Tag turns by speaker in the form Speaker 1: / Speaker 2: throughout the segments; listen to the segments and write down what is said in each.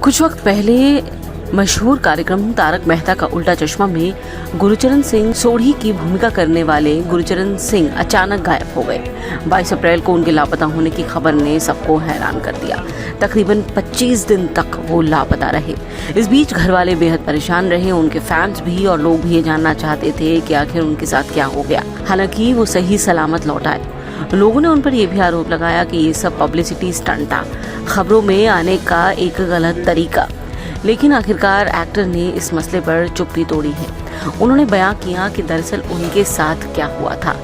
Speaker 1: कुछ वक्त पहले मशहूर कार्यक्रम तारक मेहता का उल्टा चश्मा में गुरचरण सिंह सोढ़ी की भूमिका करने वाले गुरचरण सिंह अचानक गायब हो गए। 22 अप्रैल को उनके लापता होने की खबर ने सबको हैरान कर दिया। तकरीबन 25 दिन तक वो लापता रहे। इस बीच घर वाले बेहद परेशान रहे, उनके फैंस भी और लोग भी ये जानना चाहते थे कि आखिर उनके साथ क्या हो गया। हालांकि वो सही सलामत लौट आए। लोगों ने उन पर यह भी आरोप लगाया कि ये सब पब्लिसिटी स्टंट था, खबरों में आने का एक गलत तरीका। लेकिन आखिरकार एक्टर ने इस मसले पर चुप्पी तोड़ी है। उन्होंने बयां किया कि दरअसल उनके साथ क्या हुआ था।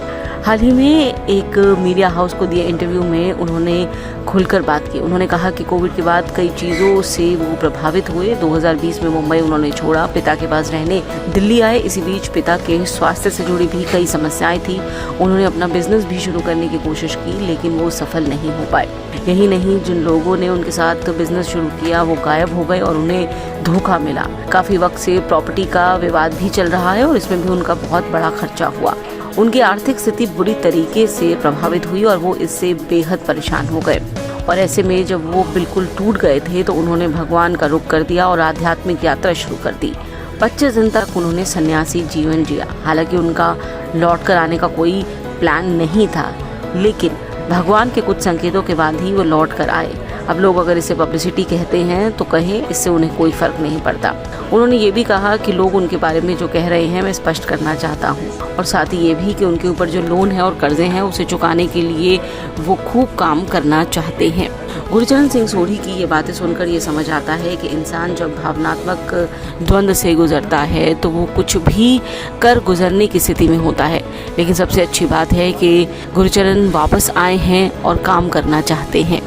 Speaker 1: हाल ही में एक मीडिया हाउस को दिए इंटरव्यू में उन्होंने खुलकर बात की। उन्होंने कहा कि कोविड के बाद कई चीज़ों से वो प्रभावित हुए। 2020 में मुंबई उन्होंने छोड़ा, पिता के पास रहने दिल्ली आए। इसी बीच पिता के स्वास्थ्य से जुड़ी भी कई समस्याएं थी। उन्होंने अपना बिजनेस भी शुरू करने की कोशिश की, लेकिन वो सफल नहीं हो पाए। यही नहीं, जिन लोगों ने उनके साथ बिजनेस शुरू किया वो गायब हो गए और उन्हें धोखा मिला। काफ़ी वक्त से प्रॉपर्टी का विवाद भी चल रहा है और इसमें भी उनका बहुत बड़ा खर्चा हुआ। उनकी आर्थिक स्थिति बुरी तरीके से प्रभावित हुई और वो इससे बेहद परेशान हो गए। और ऐसे में जब वो बिल्कुल टूट गए थे तो उन्होंने भगवान का रुख कर दिया और आध्यात्मिक यात्रा शुरू कर दी। 25 दिन तक उन्होंने सन्यासी जीवन जिया। हालांकि उनका लौट कर आने का कोई प्लान नहीं था, लेकिन भगवान के कुछ संकेतों के बाद ही वो लौट कर आए। अब लोग अगर इसे पब्लिसिटी कहते हैं तो कहें, इससे उन्हें कोई फर्क नहीं पड़ता। उन्होंने ये भी कहा कि लोग उनके बारे में जो कह रहे हैं मैं स्पष्ट करना चाहता हूँ, और साथ ही ये भी कि उनके ऊपर जो लोन है और कर्जे हैं उसे चुकाने के लिए वो खूब काम करना चाहते हैं। गुरचरण सिंह सोढ़ी की ये बातें सुनकर ये समझ आता है कि इंसान जब भावनात्मक द्वंद्व से गुजरता है तो वो कुछ भी कर गुजरने की स्थिति में होता है। लेकिन सबसे अच्छी बात है कि गुरचरण वापस आए हैं और काम करना चाहते हैं।